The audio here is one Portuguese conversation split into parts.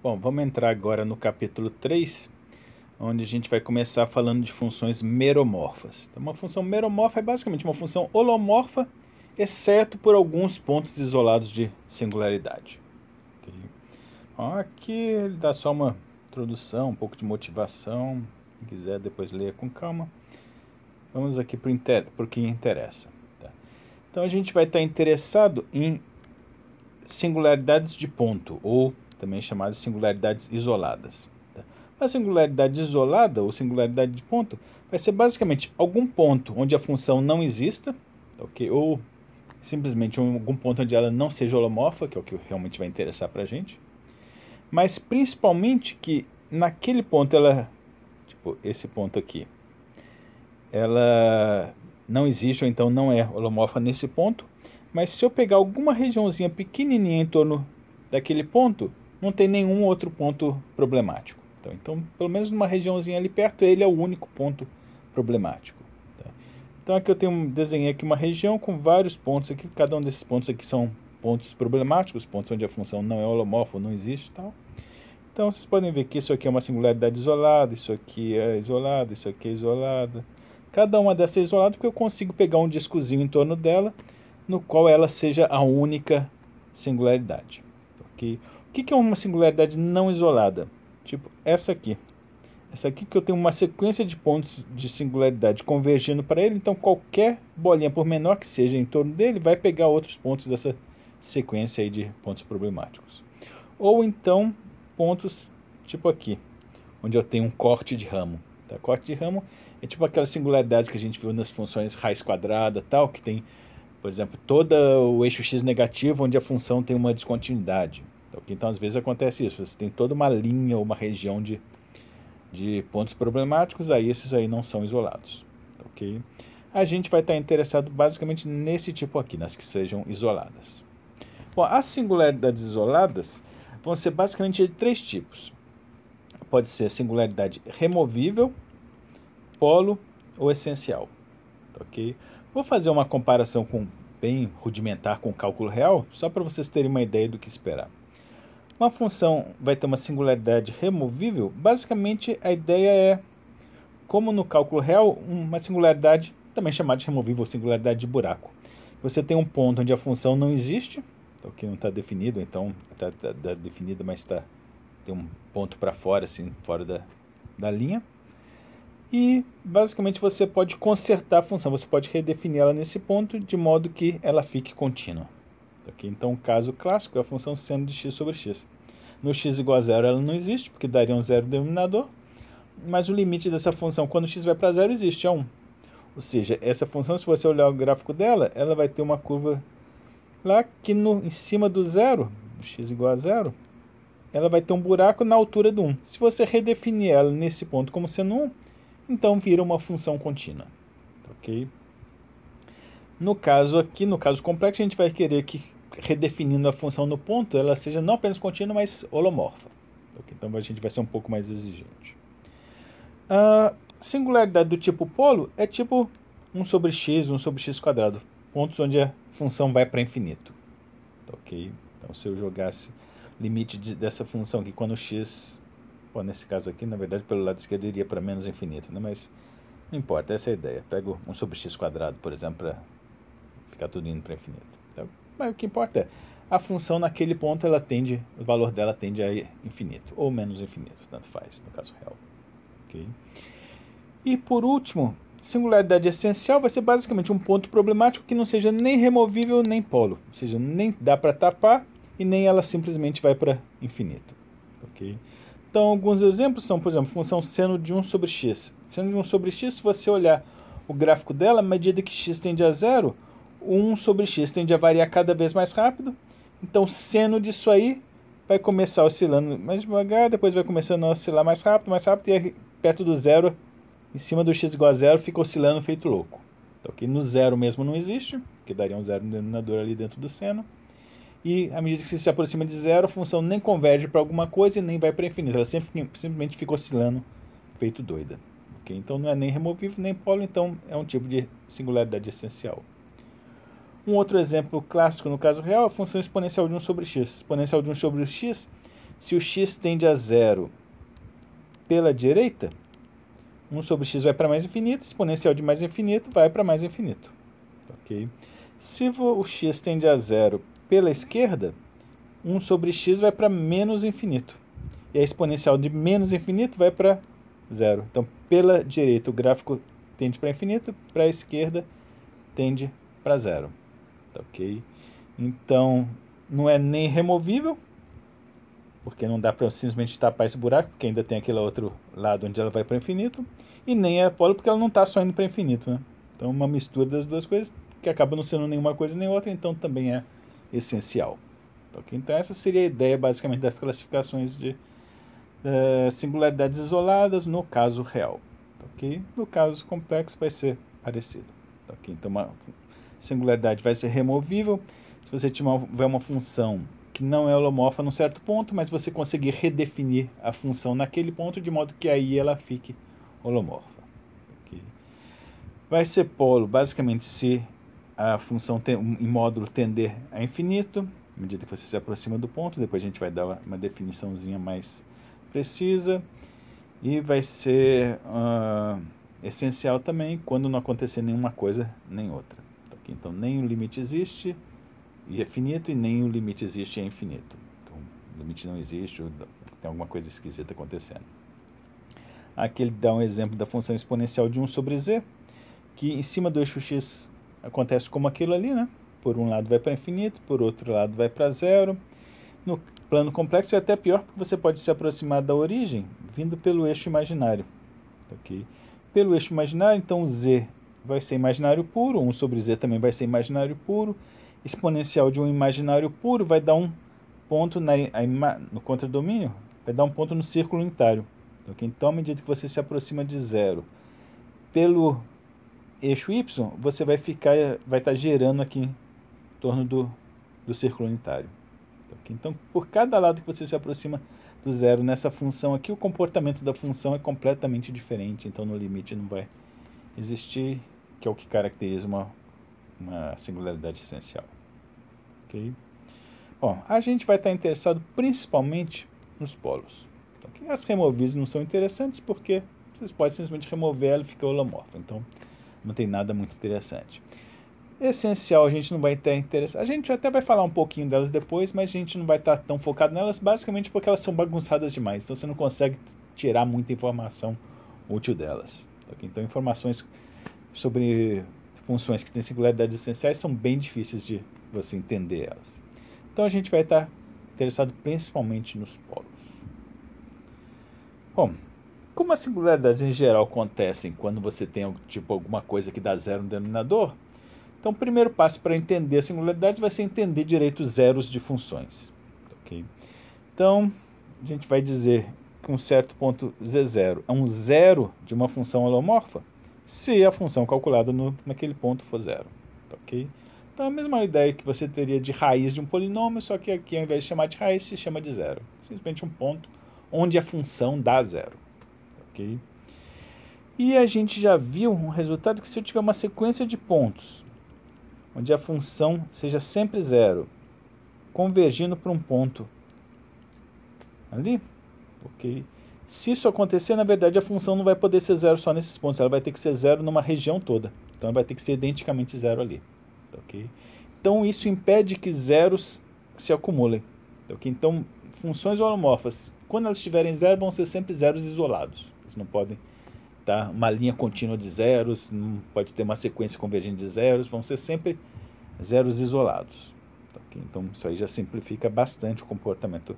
Bom, vamos entrar agora no capítulo 3, onde a gente vai começar falando de funções meromorfas. Então, uma função meromorfa é basicamente uma função holomorfa, exceto por alguns pontos isolados de singularidade. Okay? Bom, aqui ele dá só uma introdução, um pouco de motivação. Quem quiser depois ler com calma. Vamos aqui para o que interessa. Tá? Então a gente vai estar interessado em singularidades de ponto, ou também chamadas singularidades isoladas. Tá? A singularidade isolada, ou singularidade de ponto, vai ser basicamente algum ponto onde a função não exista, okay? Ou simplesmente algum ponto onde ela não seja holomorfa, que é o que realmente vai interessar para a gente. Mas principalmente que naquele ponto ela, tipo esse ponto aqui, ela não existe ou então não é holomorfa nesse ponto. Mas se eu pegar alguma regiãozinha pequenininha em torno daquele ponto, não tem nenhum outro ponto problemático. Então pelo menos numa regiãozinha ali perto, ele é o único ponto problemático. Tá? Então aqui eu desenhei aqui uma região com vários pontos aqui. Cada um desses pontos aqui são pontos problemáticos, pontos onde a função não é holomorfa, não existe, tal. Então vocês podem ver que isso aqui é uma singularidade isolada, isso aqui é isolada, isso aqui é isolada. Cada uma dessas é isolada porque eu consigo pegar um discozinho em torno dela, no qual ela seja a única singularidade. Okay? O que é uma singularidade não isolada? Tipo essa aqui. Essa aqui que eu tenho uma sequência de pontos de singularidade convergindo para ele, então qualquer bolinha, por menor que seja em torno dele, vai pegar outros pontos dessa sequência aí de pontos problemáticos. Ou então pontos tipo aqui, onde eu tenho um corte de ramo. Tá? Corte de ramo é tipo aquelas singularidades que a gente viu nas funções raiz quadrada, tal, que tem, por exemplo, todo o eixo x negativo, onde a função tem uma descontinuidade. Então, às vezes acontece isso. Você tem toda uma linha ou uma região de pontos problemáticos, aí esses aí não são isolados. Okay? A gente vai estar interessado basicamente nesse tipo aqui, nas que sejam isoladas. Bom, as singularidades isoladas vão ser basicamente de três tipos. Pode ser singularidade removível, polo ou essencial. Okay? Vou fazer uma comparação bem rudimentar com o cálculo real, só para vocês terem uma ideia do que esperar. Uma função vai ter uma singularidade removível, basicamente a ideia é, como no cálculo real, uma singularidade, também chamada de removível, singularidade de buraco. Você tem um ponto onde a função não existe, que não está definido, então está definida, mas tem um ponto para fora, assim, fora da linha. E basicamente você pode consertar a função, você pode redefinir ela nesse ponto de modo que ela fique contínua. Okay? Então, o caso clássico é a função seno de x sobre x. No x igual a zero ela não existe, porque daria um zero no denominador, mas o limite dessa função quando x vai para zero existe, é 1. Ou seja, essa função, se você olhar o gráfico dela, ela vai ter uma curva lá que em cima do zero, x igual a zero, ela vai ter um buraco na altura do 1. Se você redefinir ela nesse ponto como sendo 1, então vira uma função contínua. Okay? No caso aqui, no caso complexo, a gente vai querer que, redefinindo a função no ponto, ela seja não apenas contínua, mas holomorfa. Okay? Então a gente vai ser um pouco mais exigente. A singularidade do tipo polo é tipo 1 sobre x, 1 sobre x quadrado. Pontos onde a função vai para infinito. Okay? Então se eu jogasse limite dessa função aqui quando x... Bom, nesse caso aqui, na verdade, pelo lado esquerdo iria para menos infinito, né? Mas não importa, essa é a ideia. Pego 1 sobre x quadrado, por exemplo, para ficar tudo indo para infinito. Então, mas o que importa é, a função naquele ponto, o valor dela tende a infinito, ou menos infinito, tanto faz, no caso real. Okay? E por último, singularidade essencial vai ser basicamente um ponto problemático que não seja nem removível nem polo. Ou seja, nem dá para tapar e nem ela simplesmente vai para infinito. Okay? Então, alguns exemplos são, por exemplo, função seno de 1 sobre x. Seno de 1 sobre x, se você olhar o gráfico dela, à medida que x tende a zero, o 1 sobre x tende a variar cada vez mais rápido. Então, seno disso aí vai começar oscilando mais devagar, depois vai começando a oscilar mais rápido, e perto do zero, em cima do x igual a zero, fica oscilando feito louco. Então, aqui no zero mesmo não existe, porque daria um zero no denominador ali dentro do seno. E à medida que você se aproxima de zero, a função nem converge para alguma coisa e nem vai para infinito. Ela simplesmente fica oscilando feito doida. Okay? Então não é nem removível nem polo, então é um tipo de singularidade essencial. Um outro exemplo clássico no caso real é a função exponencial de 1 sobre x. Exponencial de 1 sobre x Se o x tende a zero pela direita, 1 sobre x vai para mais infinito, exponencial de mais infinito vai para mais infinito. Okay? Se o x tende a zero pela esquerda, 1 sobre x vai para menos infinito. E a exponencial de menos infinito vai para zero. Então, pela direita, o gráfico tende para infinito, para a esquerda tende para zero. Ok? Então, não é nem removível, porque não dá para simplesmente tapar esse buraco, porque ainda tem aquele outro lado onde ela vai para infinito, e nem é apólogo, porque ela não está só indo para infinito. Né? Então, uma mistura das duas coisas, que acaba não sendo nenhuma coisa nem outra, então também é essencial. Okay? Então, essa seria a ideia, basicamente, das classificações de singularidades isoladas no caso real. Okay? No caso complexo, vai ser parecido. Okay? Então, uma singularidade vai ser removível. Se você tiver uma função que não é holomorfa num certo ponto, mas você conseguir redefinir a função naquele ponto, de modo que aí ela fique holomorfa. Okay? Vai ser polo, basicamente, se a função em módulo tender a infinito, à medida que você se aproxima do ponto. Depois a gente vai dar uma definiçãozinha mais precisa. E vai ser essencial também quando não acontecer nenhuma coisa nem outra. Okay? Então, nem o limite existe e é finito, e nem o limite existe e é infinito. Então, o limite não existe, ou tem alguma coisa esquisita acontecendo. Aqui ele dá um exemplo da função exponencial de 1 sobre z, que em cima do eixo x acontece como aquilo ali, né? Por um lado vai para infinito, por outro lado vai para zero. No plano complexo é até pior, porque você pode se aproximar da origem vindo pelo eixo imaginário. Okay? Pelo eixo imaginário, então z vai ser imaginário puro, 1 sobre z também vai ser imaginário puro. Exponencial de um imaginário puro vai dar um ponto no contradomínio, vai dar um ponto no círculo unitário. Okay? Então, à medida que você se aproxima de zero pelo eixo y, você vai estar gerando aqui em torno do círculo unitário. Okay? Então, por cada lado que você se aproxima do zero nessa função aqui, o comportamento da função é completamente diferente. Então, no limite não vai existir, que é o que caracteriza uma singularidade essencial. Okay? Bom, a gente vai estar interessado principalmente nos polos. Okay? As removíveis não são interessantes porque vocês podem simplesmente remover ela e fica holomorfa. Então, não tem nada muito interessante. Essencial, a gente não vai ter interesse. A gente até vai falar um pouquinho delas depois, mas a gente não vai estar tão focado nelas, basicamente porque elas são bagunçadas demais. Então, você não consegue tirar muita informação útil delas. Okay? Então, informações sobre funções que têm singularidades essenciais são bem difíceis de você entender elas. Então, a gente vai estar interessado principalmente nos polos. Bom, como as singularidades em geral acontecem quando você tem alguma coisa que dá zero no denominador, então o primeiro passo para entender as singularidades vai ser entender direito os zeros de funções. Okay? Então, a gente vai dizer que um certo ponto z0 é um zero de uma função holomorfa se a função calculada naquele ponto for zero. Okay? Então, a mesma ideia que você teria de raiz de um polinômio, só que aqui, ao invés de chamar de raiz, se chama de zero. Simplesmente um ponto onde a função dá zero. Okay? E a gente já viu um resultado que, se eu tiver uma sequência de pontos onde a função seja sempre zero, convergindo para um ponto ali, okay? Se isso acontecer, na verdade, a função não vai poder ser zero só nesses pontos, ela vai ter que ser zero numa região toda. Então, ela vai ter que ser identicamente zero ali. Okay? Então, isso impede que zeros se acumulem. Okay? Então, funções holomorfas, quando elas estiverem zero, vão ser sempre zeros isolados. Eles não podem estar uma linha contínua de zeros, não pode ter uma sequência convergente de zeros, vão ser sempre zeros isolados. Okay? Então, isso aí já simplifica bastante o comportamento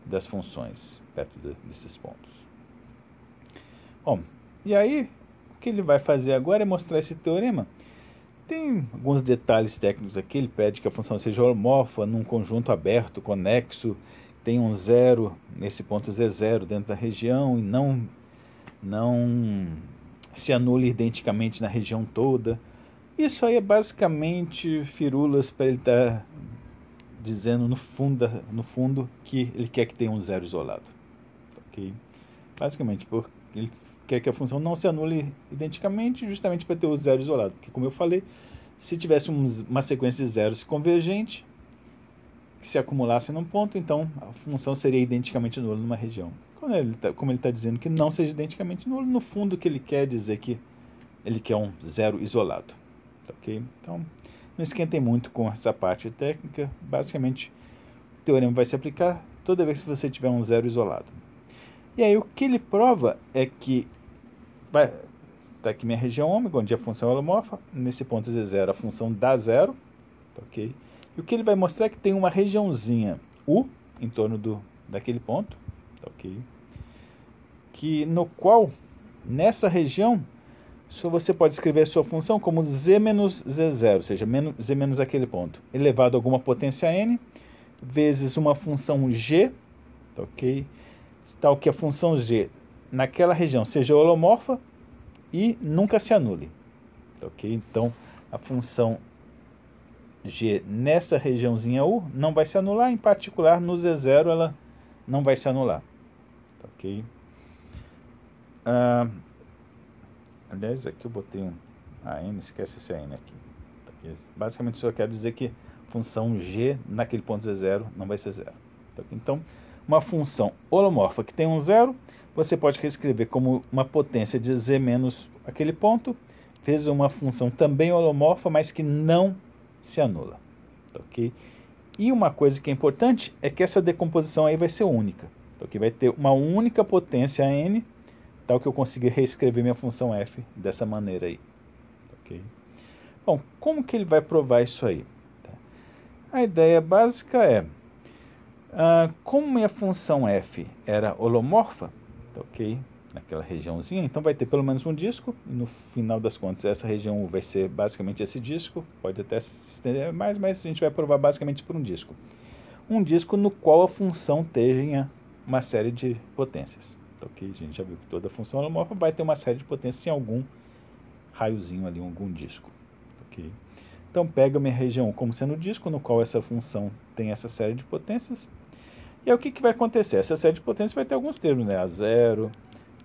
das funções perto desses pontos. Bom, e aí, o que ele vai fazer agora é mostrar esse teorema. Tem alguns detalhes técnicos aqui. Ele pede que a função seja holomorfa num conjunto aberto, conexo, tem um zero nesse ponto z0 dentro da região e não se anule identicamente na região toda. Isso aí é basicamente firulas para ele estar dizendo no fundo que ele quer que tenha um zero isolado. Okay? Basicamente, porque ele quer que a função não se anule identicamente, justamente para ter o zero isolado. Porque, como eu falei, se tivesse uma sequência de zeros convergente, que se acumulasse num ponto, então a função seria identicamente nula numa região. Como ele está dizendo que não seja identicamente nulo, no fundo o que ele quer dizer que ele quer um zero isolado. Ok? Então, não esquentem muito com essa parte técnica. Basicamente, o teorema vai se aplicar toda vez que você tiver um zero isolado. E aí, o que ele prova é que está aqui minha região ômega, onde a função é holomorfa. Nesse ponto Z0, a função dá zero. Ok? E o que ele vai mostrar é que tem uma regiãozinha U em torno daquele ponto. Ok? No qual, nessa região, você pode escrever a sua função como z menos z0, ou seja, z menos aquele ponto, elevado a alguma potência n, vezes uma função g, ok? Tal que a função g naquela região seja holomorfa e nunca se anule. Ok? Então, a função g nessa regiãozinha U não vai se anular, em particular no Z0 ela não vai se anular. Ok? Aliás, aqui eu botei um AN, esquece esse AN aqui. Basicamente, só quero dizer que a função g naquele ponto Z0 não vai ser zero. Então, uma função holomorfa que tem um zero, você pode reescrever como uma potência de z menos aquele ponto, vezes uma função também holomorfa, mas que não se anula. Ok? E uma coisa que é importante é que essa decomposição aí vai ser única. Ok? Vai ter uma única potência n, tal que eu consiga reescrever minha função f dessa maneira aí. Ok? Bom, como que ele vai provar isso aí? A ideia básica é, como minha função f era holomorfa, ok? Naquela regiãozinha, então vai ter pelo menos um disco, e no final das contas essa região vai ser basicamente esse disco, pode até se estender mais, mas a gente vai provar basicamente por um disco. Um disco no qual a função tenha uma série de potências. Ok? A gente já viu que toda função holomorfa vai ter uma série de potências em algum raiozinho ali, em algum disco. Ok? Então, pega minha região como sendo o disco, no qual essa função tem essa série de potências. E aí o que vai acontecer? Essa série de potências vai ter alguns termos, né? A0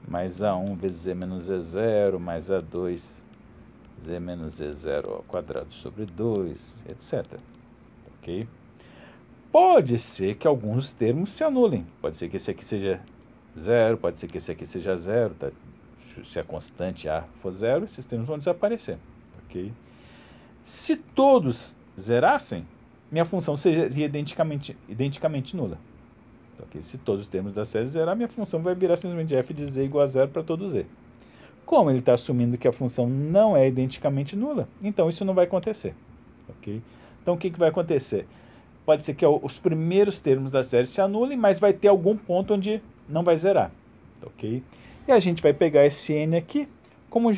mais A1 vezes Z menos Z0 mais A2 Z menos Z0 ao quadrado sobre 2, etc. Ok? Pode ser que alguns termos se anulem. Pode ser que esse aqui seja zero, pode ser que esse aqui seja zero. Tá? Se a constante A for zero, esses termos vão desaparecer. Ok? Se todos zerassem, minha função seria identicamente nula. Okay? Se todos os termos da série zerar, minha função vai virar simplesmente f de z igual a zero para todo z. Como ele está assumindo que a função não é identicamente nula, então isso não vai acontecer. Okay? Então o que vai acontecer? Pode ser que os primeiros termos da série se anulem, mas vai ter algum ponto onde não vai zerar. Okay? E a gente vai pegar esse n aqui como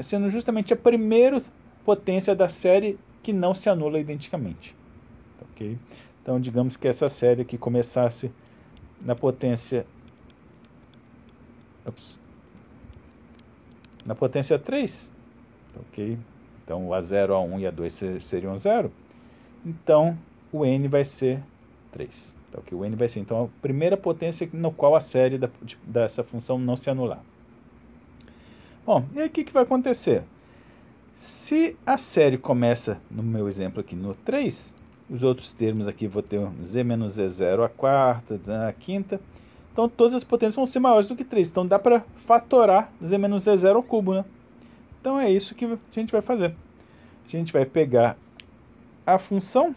sendo justamente a primeira potência da série que não se anula identicamente. Okay? Então, digamos que essa série aqui começasse na potência... na potência 3. Okay? Então, o A0, A1 e A2 seriam 0. Então, o n vai ser 3. Então, okay? O n vai ser então, a primeira potência no qual a série dessa função não se anular. Bom, e aí o que vai acontecer? Se a série começa, no meu exemplo aqui, no 3, os outros termos aqui vou ter z menos z0 a quarta, a quinta. Então todas as potências vão ser maiores do que 3. Então dá para fatorar z menos z0 ao cubo, né? Então é isso que a gente vai fazer. A gente vai pegar a função,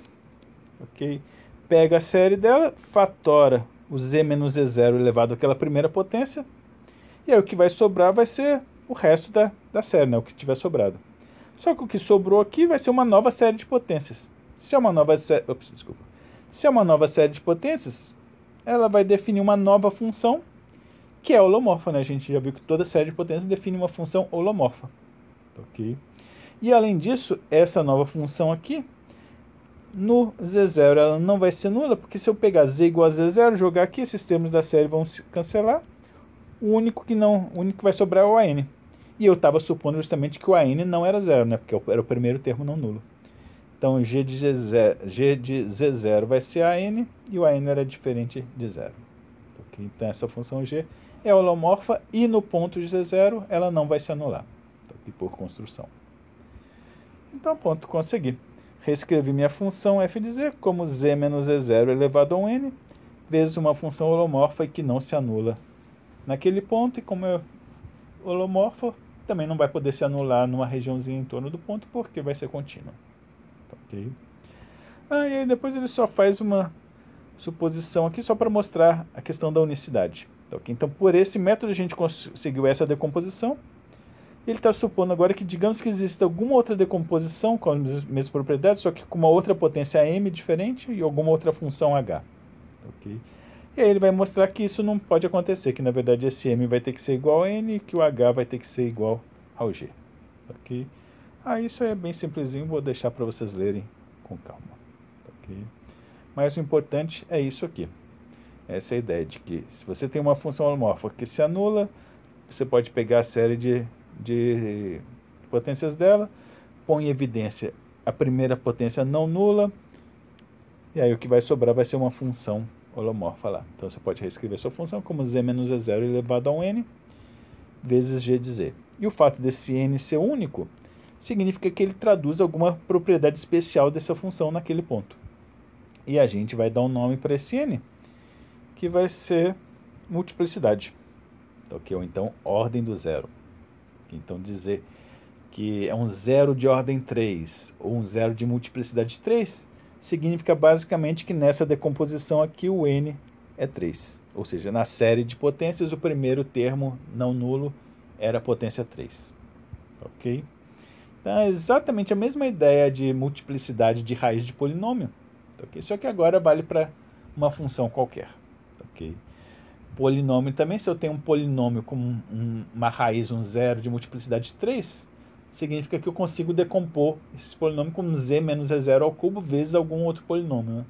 ok? Pega a série dela, fatora o z menos z0 elevado àquela primeira potência. E aí o que vai sobrar vai ser o resto da série, né? O que tiver sobrado. Só que o que sobrou aqui vai ser uma nova série de potências. Se é uma nova série de potências, ela vai definir uma nova função que é holomorfa, né? A gente já viu que toda série de potências define uma função holomorfa. Ok? E além disso, essa nova função aqui, no Z0 ela não vai ser nula, porque se eu pegar Z igual a Z0, jogar aqui, esses termos da série vão se cancelar. O único que vai sobrar é o AN. E eu estava supondo justamente que o AN não era zero, né? Porque era o primeiro termo não nulo. Então, G de Z0 vai ser AN e o AN era diferente de zero. Okay? Então, essa função G é holomorfa e no ponto de Z0 ela não vai se anular. Okay? Por construção. Então, pronto, consegui. reescrevi minha função f de z como z menos e0 elevado a 1n, vezes uma função holomorfa e que não se anula naquele ponto, e como é holomorfa, também não vai poder se anular numa regiãozinha em torno do ponto, porque vai ser contínua. Ok? E aí depois ele só faz uma suposição aqui só para mostrar a questão da unicidade. Okay? Então, por esse método, a gente conseguiu essa decomposição. Ele está supondo agora que, digamos que exista alguma outra decomposição com as mesmas propriedades, só que com uma outra potência m diferente e alguma outra função h. Okay? E aí ele vai mostrar que isso não pode acontecer, que na verdade esse m vai ter que ser igual a n e que o h vai ter que ser igual ao g. Okay? Isso é bem simplesinho, vou deixar para vocês lerem com calma. Okay? Mas o importante é isso aqui. Essa é a ideia de que se você tem uma função holomorfa que se anula, você pode pegar a série de potências dela, põe em evidência a primeira potência não nula, e aí o que vai sobrar vai ser uma função holomorfa lá. Então você pode reescrever sua função como z menos e0 elevado a 1n vezes g de z. E o fato desse n ser único significa que ele traduz alguma propriedade especial dessa função naquele ponto. E a gente vai dar um nome para esse n, que vai ser multiplicidade. Okay? Ou então ordem do zero. Então dizer que é um zero de ordem 3 ou um zero de multiplicidade 3 significa basicamente que nessa decomposição aqui o n é 3. Ou seja, na série de potências o primeiro termo não nulo era a potência 3. Ok? Então é exatamente a mesma ideia de multiplicidade de raiz de polinômio. Okay? Só que agora vale para uma função qualquer. Okay? Polinômio também, se eu tenho um polinômio com uma raiz, um zero de multiplicidade 3, significa que eu consigo decompor esse polinômio com z menos e0 ao cubo vezes algum outro polinômio. Né?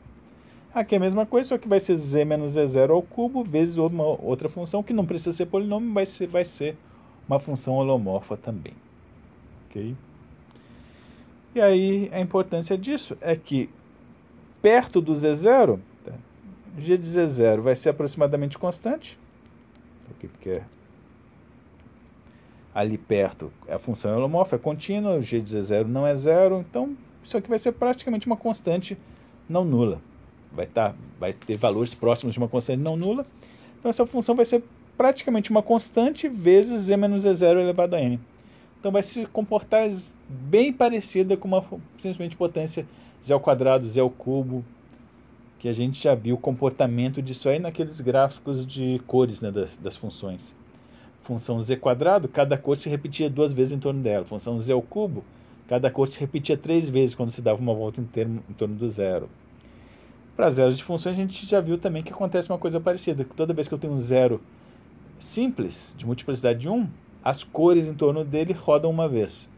Aqui é a mesma coisa, só que vai ser z menos e0 ao cubo vezes uma outra função que não precisa ser polinômio, mas vai ser uma função holomorfa também. Okay? E aí a importância disso é que perto do z0, g de z0 vai ser aproximadamente constante, porque ali perto a função é holomorfa, é contínua, o g de z0 não é zero, então isso aqui vai ser praticamente uma constante não nula. Vai ter valores próximos de uma constante não nula, então essa função vai ser praticamente uma constante vezes z menos e0 elevado a n. Então vai se comportar bem parecida com uma simplesmente potência z ao quadrado, z ao cubo, que a gente já viu o comportamento disso aí naqueles gráficos de cores, né, das funções. Função z quadrado, cada cor se repetia 2 vezes em torno dela. Função z ao cubo, cada cor se repetia 3 vezes quando se dava uma volta em torno do zero. Para zeros de funções a gente já viu também que acontece uma coisa parecida, que toda vez que eu tenho um zero simples, de multiplicidade de 1, as cores em torno dele rodam uma vez.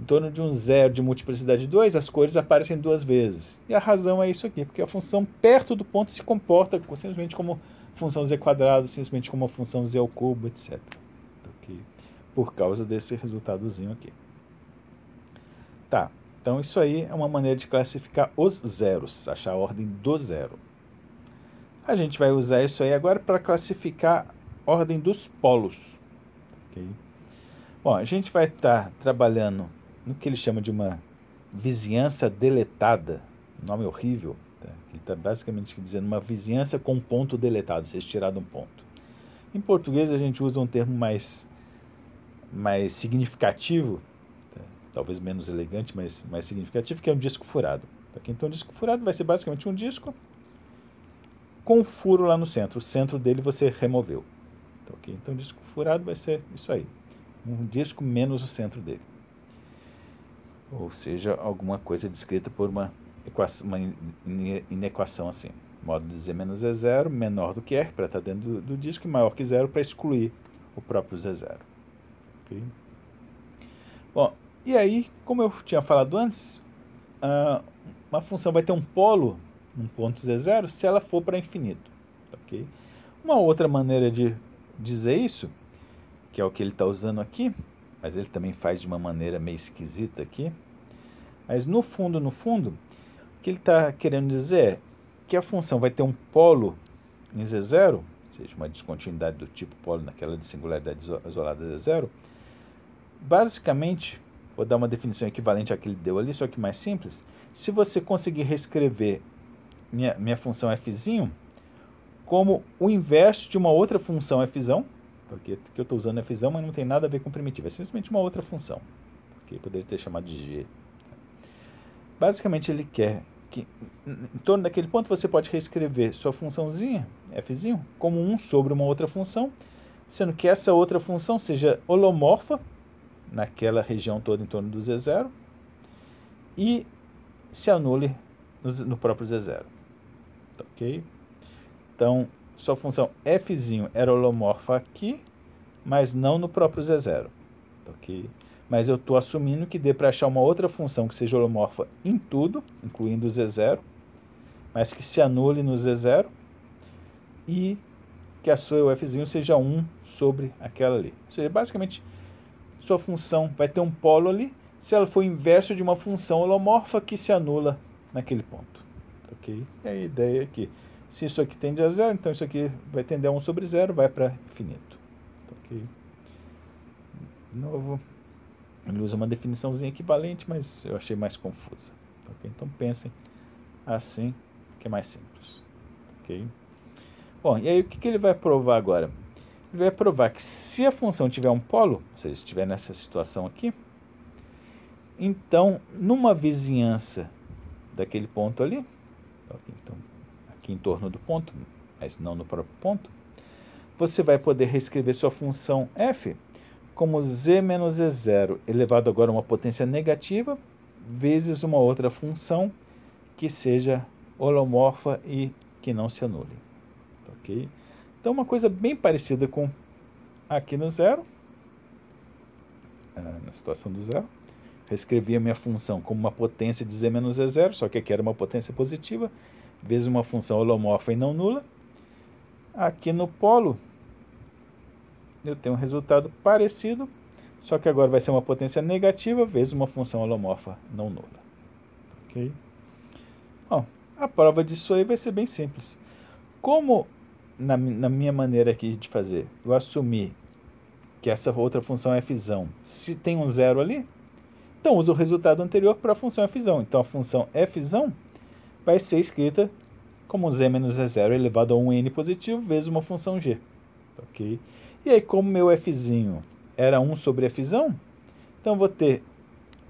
Em torno de um zero de multiplicidade de 2, as cores aparecem 2 vezes. E a razão é isso aqui, porque a função perto do ponto se comporta simplesmente como função z quadrado, simplesmente como uma função z ao cubo, etc. Okay? Por causa desse resultadozinho aqui. Tá, então isso aí é uma maneira de classificar os zeros, achar a ordem do zero. A gente vai usar isso aí agora para classificar a ordem dos polos. Okay? Bom, a gente vai estar trabalhando no que ele chama de uma vizinhança deletada, nome horrível, tá? Ele está basicamente dizendo uma vizinhança com um ponto deletado, se tirado um ponto. Em português a gente usa um termo mais significativo, tá? Talvez menos elegante, mas mais significativo, que é um disco furado. Tá? Então o disco furado vai ser basicamente um disco com um furo lá no centro. O centro dele você removeu. Tá? Okay? Então o disco furado vai ser isso aí. Um disco menos o centro dele. Ou seja, alguma coisa descrita por uma inequação assim. Módulo de z menos z0 menor do que r para estar dentro do disco e maior que zero para excluir o próprio z0. Okay? Bom, e aí, como eu tinha falado antes, uma função vai ter um polo, um ponto z0, se ela for para infinito. Okay? Uma outra maneira de dizer isso, que é o que ele está usando aqui, mas ele também faz de uma maneira meio esquisita aqui. Mas no fundo, o que ele está querendo dizer é que a função vai ter um polo em z0, ou seja, uma descontinuidade do tipo polo naquela de singularidade isolada z0. Basicamente, vou dar uma definição equivalente à que ele deu ali, só que mais simples. Se você conseguir reescrever minha função fzinho como o inverso de uma outra função fzão, porque eu estou usando fzão, mas não tem nada a ver com primitiva, é simplesmente uma outra função. Okay? Poderia ter chamado de g. Basicamente ele quer que em torno daquele ponto você pode reescrever sua funçãozinha, fzinho, como 1 sobre uma outra função, sendo que essa outra função seja holomorfa naquela região toda em torno do z0 e se anule no próprio z0. Ok? Então, sua função fzinho era holomorfa aqui, mas não no próprio z0. Ok? Mas eu estou assumindo que dê para achar uma outra função que seja holomorfa em tudo, incluindo o z0, mas que se anule no z0 e que a sua fzinho seja 1 sobre aquela ali. Ou seja, basicamente, sua função vai ter um polo ali, se ela for inverso de uma função holomorfa que se anula naquele ponto. Ok? E a ideia é que, se isso aqui tende a 0, então isso aqui vai tender a 1 sobre 0, vai para infinito. Ok? De novo, ele usa uma definiçãozinha equivalente, mas eu achei mais confusa. Okay? Então pensem assim, que é mais simples. Okay? Bom, e aí o que ele vai provar agora? Ele vai provar que se a função tiver um polo, ou seja, se estiver nessa situação aqui, então, numa vizinhança daquele ponto ali, então, aqui em torno do ponto, mas não no próprio ponto, você vai poder reescrever sua função f como z menos z0 elevado agora a uma potência negativa, vezes uma outra função que seja holomorfa e que não se anule. Ok? Então, uma coisa bem parecida com aqui no zero, na situação do zero. Reescrevi a minha função como uma potência de z menos z0, só que aqui era uma potência positiva, vezes uma função holomorfa e não nula. Aqui no polo, eu tenho um resultado parecido, só que agora vai ser uma potência negativa, vezes uma função holomorfa não nula. Ok? Bom, a prova disso aí vai ser bem simples. Como na minha maneira aqui de fazer, eu assumi que essa outra função é fzão, se tem um zero ali, então uso o resultado anterior para a função fzão. Então a função fzão vai ser escrita como z menos z0 elevado a 1n positivo vezes uma função g. Ok? E aí, como meu fzinho era 1 sobre fzão, então vou ter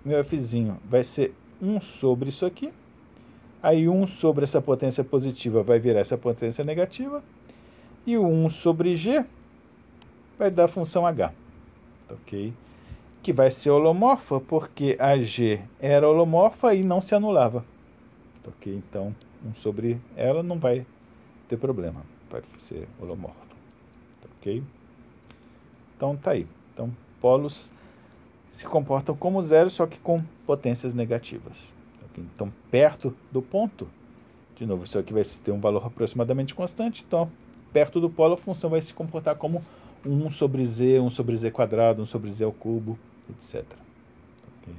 meu fzinho vai ser 1 sobre isso aqui. Aí 1 sobre essa potência positiva vai virar essa potência negativa. E o 1 sobre g vai dar a função h. Ok? Que vai ser holomorfa porque a g era holomorfa e não se anulava. Ok? Então, 1 sobre ela não vai ter problema. Vai ser holomorfa. Ok? Então, tá aí. Então, polos se comportam como zero, só que com potências negativas. Okay? Então, perto do ponto, de novo, isso aqui vai ter um valor aproximadamente constante. Então, perto do polo, a função vai se comportar como 1 sobre z, 1 sobre z quadrado, 1 sobre z ao cubo, etc. Okay?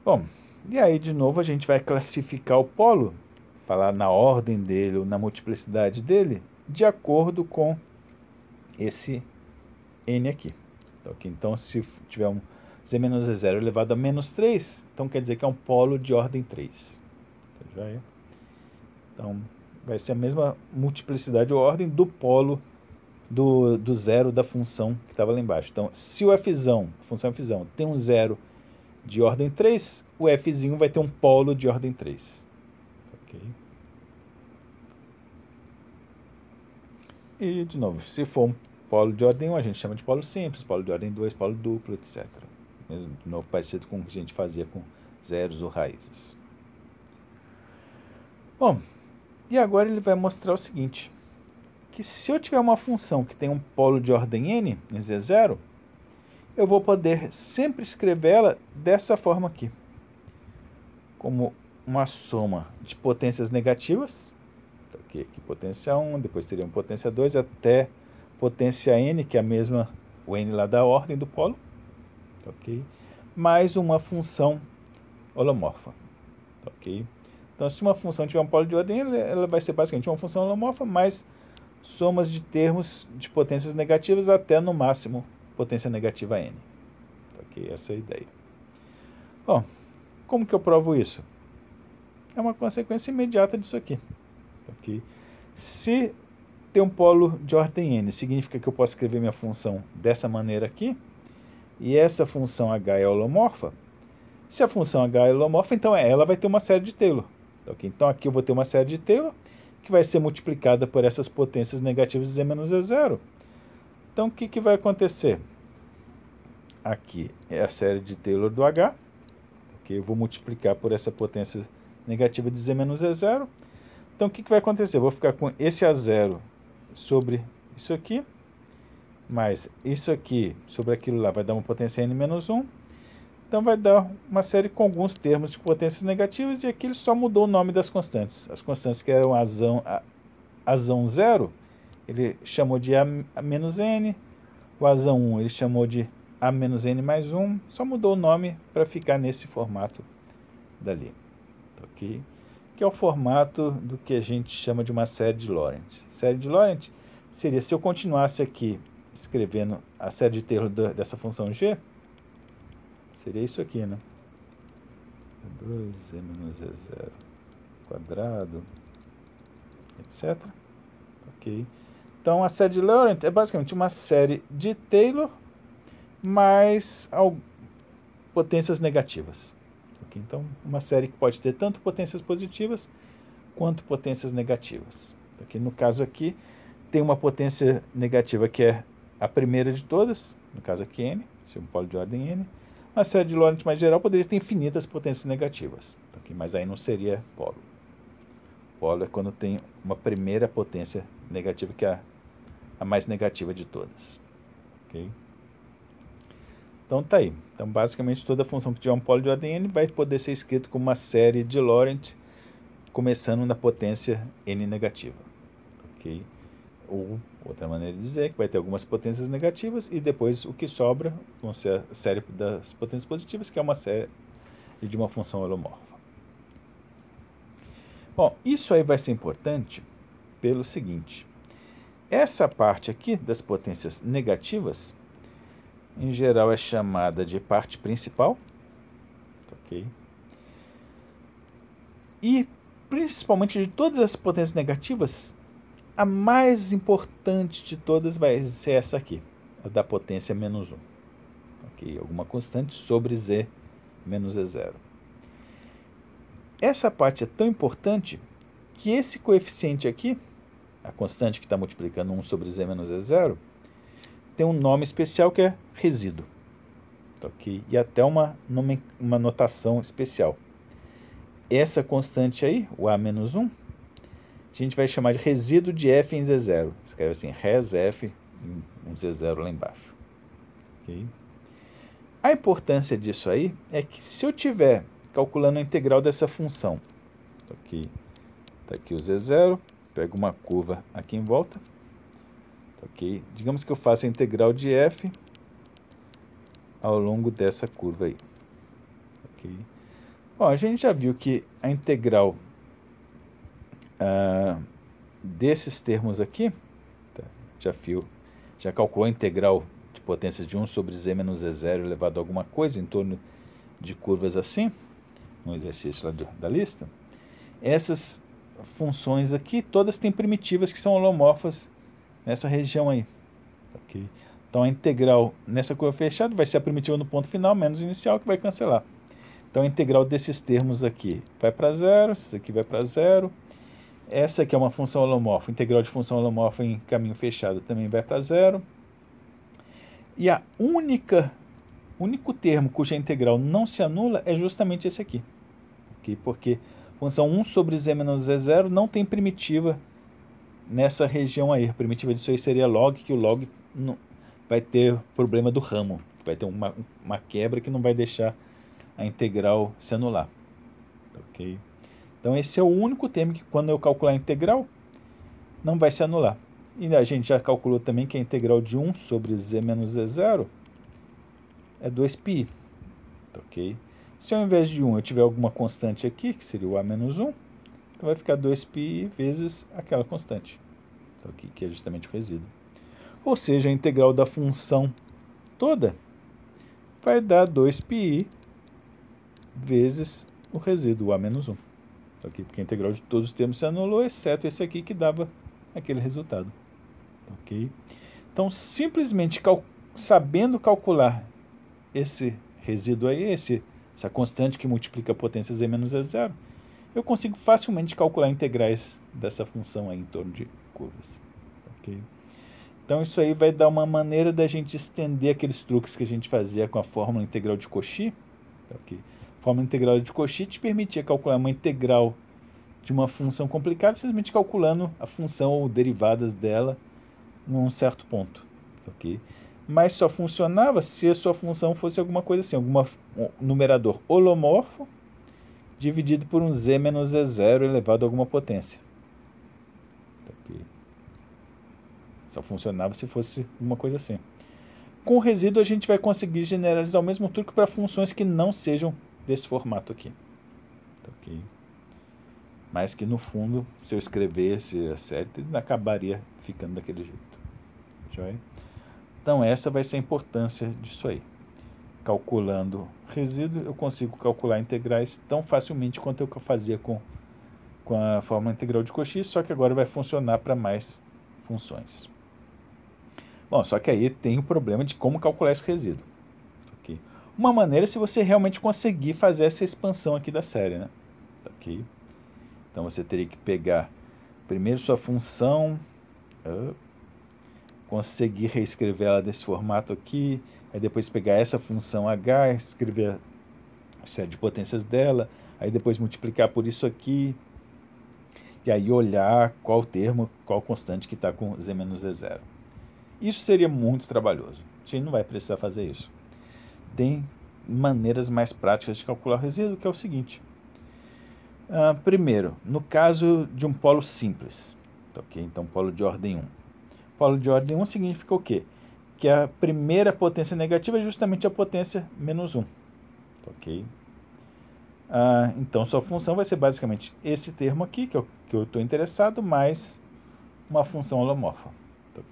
Bom, e aí, de novo, a gente vai classificar o polo, falar na ordem dele ou na multiplicidade dele, de acordo com esse n aqui. Okay? Então, se tiver um z menos z0 elevado a menos 3, então quer dizer que é um polo de ordem 3. Então, vai ser a mesma multiplicidade ou ordem do polo do zero da função que estava lá embaixo. Então, se o fzão, a função fzão, tem um zero de ordem 3, o fzinho vai ter um polo de ordem 3. Okay? E, de novo, se for um polo de ordem 1, a gente chama de polo simples, polo de ordem 2, polo duplo, etc. Mesmo, de novo, parecido com o que a gente fazia com zeros ou raízes. Bom, e agora ele vai mostrar o seguinte, que se eu tiver uma função que tem um polo de ordem n, em z0, eu vou poder sempre escrevê-la dessa forma aqui, como uma soma de potências negativas, aqui potência 1, depois teria uma potência 2, até potência n, que é a mesma, o n lá da ordem do polo, ok? Mais uma função holomorfa. Ok? Então, se uma função tiver um polo de ordem, ela vai ser basicamente uma função holomorfa mais somas de termos de potências negativas até, no máximo, potência negativa n. Ok, essa é a ideia. Bom, como que eu provo isso? É uma consequência imediata disso aqui. Ok? Se tem um polo de ordem n, significa que eu posso escrever minha função dessa maneira aqui, e essa função h é holomorfa. Se a função h é holomorfa, então ela vai ter uma série de Taylor. Okay? Então aqui eu vou ter uma série de Taylor, que vai ser multiplicada por essas potências negativas de z menos z0. Então o que vai acontecer? Aqui é a série de Taylor do h. Okay? Eu vou multiplicar por essa potência negativa de z menos z0. Então o que vai acontecer? Eu vou ficar com esse A0 sobre isso aqui, mais isso aqui sobre aquilo lá, vai dar uma potência n menos 1. Então vai dar uma série com alguns termos de potências negativas, e aqui ele só mudou o nome das constantes. As constantes que eram azão 0, ele chamou de A menos n, o azão 1 ele chamou de A menos n mais 1, só mudou o nome para ficar nesse formato dali. Ok? Que é o formato do que a gente chama de uma série de Laurent. Série de Laurent seria, se eu continuasse aqui escrevendo a série de Taylor dessa função g, seria isso aqui, né? 2z menos z0 quadrado, etc. Ok? Então, a série de Laurent é basicamente uma série de Taylor mais potências negativas. Okay? Então, uma série que pode ter tanto potências positivas quanto potências negativas. Okay? No caso aqui, tem uma potência negativa que é a primeira de todas, no caso aqui n, se é um polo de ordem n. Uma série de Laurent mais geral poderia ter infinitas potências negativas, okay? Mas aí não seria polo. Polo é quando tem uma primeira potência negativa, que é a mais negativa de todas. Okay? Então tá aí. Então basicamente toda função que tiver um polo de ordem n vai poder ser escrito como uma série de Laurent, começando na potência n negativa. Okay? Ou outra maneira de dizer que vai ter algumas potências negativas e depois o que sobra vão ser a série das potências positivas, que é uma série de uma função holomorfa. Bom, isso aí vai ser importante pelo seguinte. Essa parte aqui das potências negativas, em geral, é chamada de parte principal. Ok? E, principalmente de todas as potências negativas, a mais importante de todas vai ser essa aqui, a da potência menos 1. Ok? Alguma constante sobre z menos z0. Essa parte é tão importante que esse coeficiente aqui, a constante que está multiplicando 1 sobre z menos z0, tem um nome especial que é resíduo. Okay? E até uma notação especial. Essa constante aí, o a menos 1, a gente vai chamar de resíduo de f em z0. Escreve assim, res f, um z0 lá embaixo. Okay? A importância disso aí é que se eu estiver calculando a integral dessa função, okay? Tá aqui o z0, pego uma curva aqui em volta. Okay? Digamos que eu faça a integral de f ao longo dessa curva aí. Okay? Bom, a gente já viu que a integral desses termos aqui, tá? Já calculou a integral de potências de 1 sobre z menos z0 elevado a alguma coisa em torno de curvas assim, no exercício lá da lista. Essas funções aqui, todas têm primitivas que são holomorfas nessa região aí. Okay? Então a integral nessa curva fechada vai ser a primitiva no ponto final, menos inicial, que vai cancelar. Então a integral desses termos aqui vai para zero, isso aqui vai para zero. Essa aqui é uma função holomorfa, integral de função holomorfa em caminho fechado também vai para zero. E a único termo cuja integral não se anula é justamente esse aqui. Okay? Porque função 1 sobre z menos z0 não tem primitiva nessa região aí. A primitiva disso aí seria log, que o log não vai ter problema do ramo. Vai ter uma quebra que não vai deixar a integral se anular. Ok? Então esse é o único termo que, quando eu calcular a integral, não vai se anular. E a gente já calculou também que a integral de 1 sobre z menos z0 é 2π. Ok? Se ao invés de 1 eu tiver alguma constante aqui, que seria o a menos 1, então vai ficar 2π vezes aquela constante, okay? Que é justamente o resíduo. Ou seja, a integral da função toda vai dar 2πi vezes o resíduo, a menos 1. Ok? Porque a integral de todos os termos se anulou, exceto esse aqui que dava aquele resultado. Ok? Então, simplesmente sabendo calcular esse resíduo aí, essa constante que multiplica a potência z menos z0, eu consigo facilmente calcular integrais dessa função aí em torno de curvas. Ok? Então, isso aí vai dar uma maneira da gente estender aqueles truques que a gente fazia com a fórmula integral de Cauchy. Ok? A fórmula integral de Cauchy te permitia calcular uma integral de uma função complicada, simplesmente calculando a função ou derivadas dela num certo ponto. Ok? Mas só funcionava se a sua função fosse alguma coisa assim, um numerador holomorfo dividido por um z menos z0 elevado a alguma potência. Ok? Só funcionava se fosse uma coisa assim. Com o resíduo a gente vai conseguir generalizar o mesmo truque para funções que não sejam desse formato aqui. Ok? Mas que no fundo, se eu escrevesse a série, acabaria ficando daquele jeito. Joia? Então essa vai ser a importância disso aí. Calculando resíduo, eu consigo calcular integrais tão facilmente quanto eu fazia com a fórmula integral de Cauchy, só que agora vai funcionar para mais funções. Bom, só que aí tem o problema de como calcular esse resíduo. Okay? Uma maneira é se você realmente conseguir fazer essa expansão aqui da série, né? Okay? Então você teria que pegar primeiro sua função, conseguir reescrever ela desse formato aqui, aí depois pegar essa função h, escrever a série de potências dela, aí depois multiplicar por isso aqui, e aí olhar qual termo, qual constante que está com z menos z0. Isso seria muito trabalhoso. A gente não vai precisar fazer isso. Tem maneiras mais práticas de calcular o resíduo, que é o seguinte. Primeiro, no caso de um polo simples. Okay? Então, polo de ordem 1. Polo de ordem 1 significa o quê? Que a primeira potência negativa é justamente a potência menos 1. Ok? Então, sua função vai ser basicamente esse termo aqui, que eu estou interessado, mais uma função holomorfa.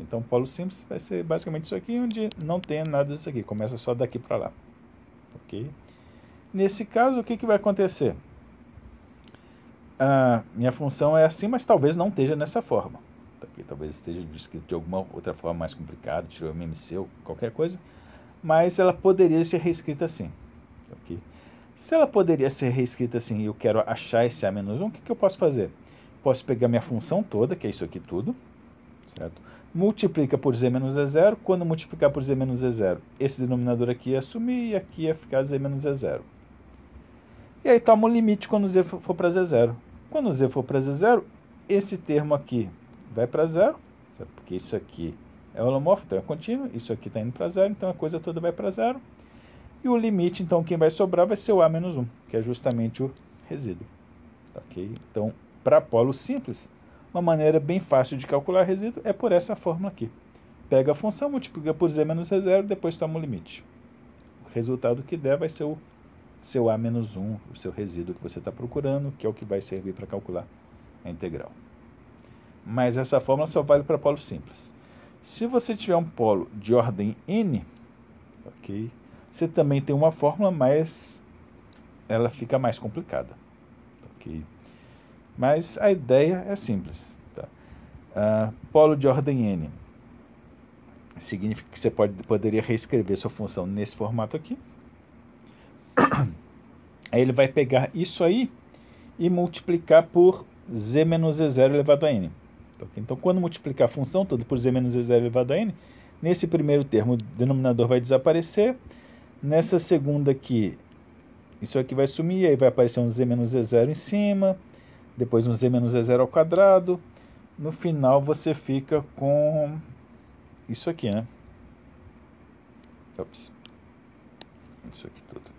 Então, polo simples vai ser basicamente isso aqui, onde não tem nada disso aqui, começa só daqui para lá. Ok? Nesse caso, o que vai acontecer? Minha função é assim, mas talvez não esteja nessa forma. Talvez esteja descrito de alguma outra forma mais complicada, tirou MMC ou qualquer coisa, mas ela poderia ser reescrita assim. Ok? Se ela poderia ser reescrita assim e eu quero achar esse A-1, o que eu posso fazer? Posso pegar minha função toda, que é isso aqui tudo, certo? Multiplica por z menos z0. Quando multiplicar por z menos z0, esse denominador aqui ia sumir e aqui ia ficar z menos z0. E aí toma um limite quando z for para z0. Quando z for para z0, esse termo aqui vai para zero, certo? Porque isso aqui é holomorfo, então é contínuo, isso aqui está indo para zero, então a coisa toda vai para zero. E o limite, então, quem vai sobrar vai ser o A-1, que é justamente o resíduo. Ok? Então, para polo simples, uma maneira bem fácil de calcular resíduo é por essa fórmula aqui. Pega a função, multiplica por z menos z0, depois toma o limite. O resultado que der vai ser o seu A-1, o seu resíduo que você está procurando, que é o que vai servir para calcular a integral. Mas essa fórmula só vale para polo simples. Se você tiver um polo de ordem n, ok? Você também tem uma fórmula, mas ela fica mais complicada. Ok? Mas a ideia é simples. Tá? Polo de ordem n significa que você poderia reescrever sua função nesse formato aqui. Aí ele vai pegar isso aí e multiplicar por z menos z0 elevado a n. Então, quando multiplicar a função toda por z menos z0 elevado a n, nesse primeiro termo o denominador vai desaparecer. Nessa segunda aqui, isso aqui vai sumir, aí vai aparecer um z menos z0 em cima, depois um z menos z0 ao quadrado. No final você fica com isso aqui, né? Ops. Isso aqui tudo.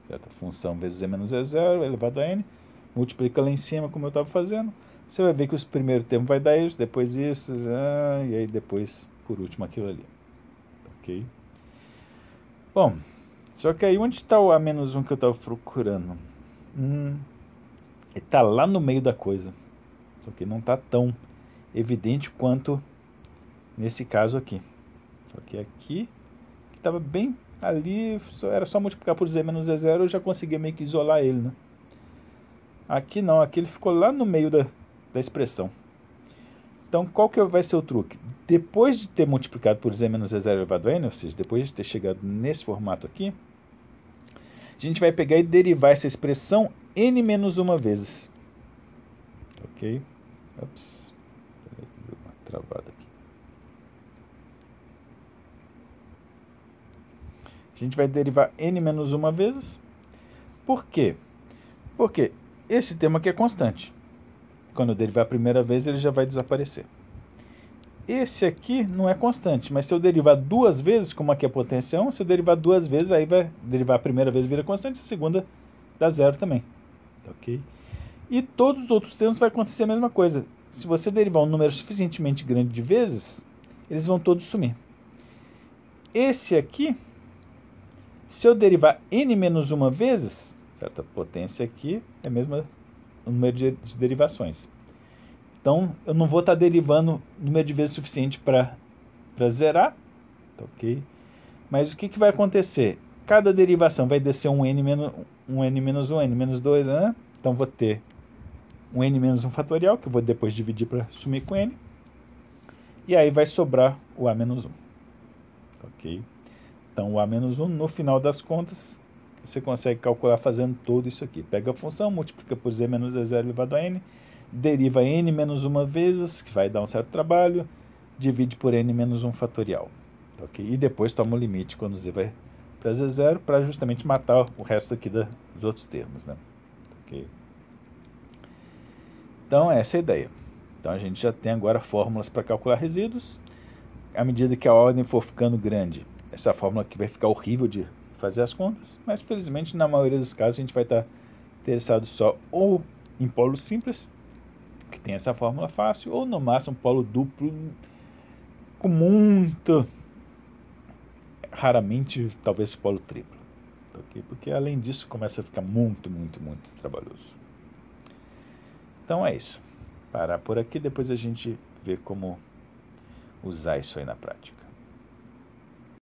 Certo? Função vezes z menos z0 elevado a n. Multiplica lá em cima, como eu estava fazendo. Você vai ver que o primeiro termo vai dar isso, depois isso, e aí depois, por último, aquilo ali. Ok? Bom, só que aí onde está o A-1 que eu estava procurando? Ele está lá no meio da coisa. Só que não está tão evidente quanto nesse caso aqui. Só que aqui estava bem ali era só multiplicar por z menos z0, eu já conseguia meio que isolar ele, né? Aqui não, aqui ele ficou lá no meio da expressão. Então, qual que vai ser o truque? Depois de ter multiplicado por z menos z0 elevado a n, ou seja, depois de ter chegado nesse formato aqui, a gente vai pegar e derivar essa expressão n menos uma vezes. Ok? Ops. Peraí que deu uma travada aqui. A gente vai derivar n menos uma vezes. Por quê? Porque esse termo aqui é constante. Quando eu derivar a primeira vez, ele já vai desaparecer. Esse aqui não é constante, mas se eu derivar duas vezes, como aqui é potência 1, se eu derivar duas vezes, aí vai derivar a primeira vez vira constante, a segunda dá zero também. Ok? E todos os outros termos vai acontecer a mesma coisa. Se você derivar um número suficientemente grande de vezes, eles vão todos sumir. Esse aqui, se eu derivar n menos uma vezes, certo? A potência aqui é a mesma número de derivações. Então, eu não vou estar derivando número de vezes suficiente para zerar. Ok? Mas o que vai acontecer? Cada derivação vai descer um n menos 1, n menos 2, né? Então, vou ter um n menos 1 fatorial, que eu vou depois dividir para sumir com n. E aí vai sobrar o a menos 1. Ok? Então, o a menos 1, no final das contas, você consegue calcular fazendo tudo isso aqui. Pega a função, multiplica por z menos z0 elevado a n, deriva n menos uma vezes, que vai dar um certo trabalho, divide por n menos 1 fatorial. Okay? E depois toma o limite quando z vai para z0, para justamente matar o resto aqui dos outros termos. Né? Okay? Então, essa é a ideia. Então, a gente já tem agora fórmulas para calcular resíduos. À medida que a ordem for ficando grande, essa fórmula aqui vai ficar horrível de fazer as contas, mas felizmente na maioria dos casos a gente vai estar interessado só ou em polo simples, que tem essa fórmula fácil, ou no máximo polo duplo, com muito, raramente, talvez polo triplo. Okay? Porque além disso começa a ficar muito trabalhoso. Então é isso. Parar por aqui, depois a gente vê como usar isso aí na prática.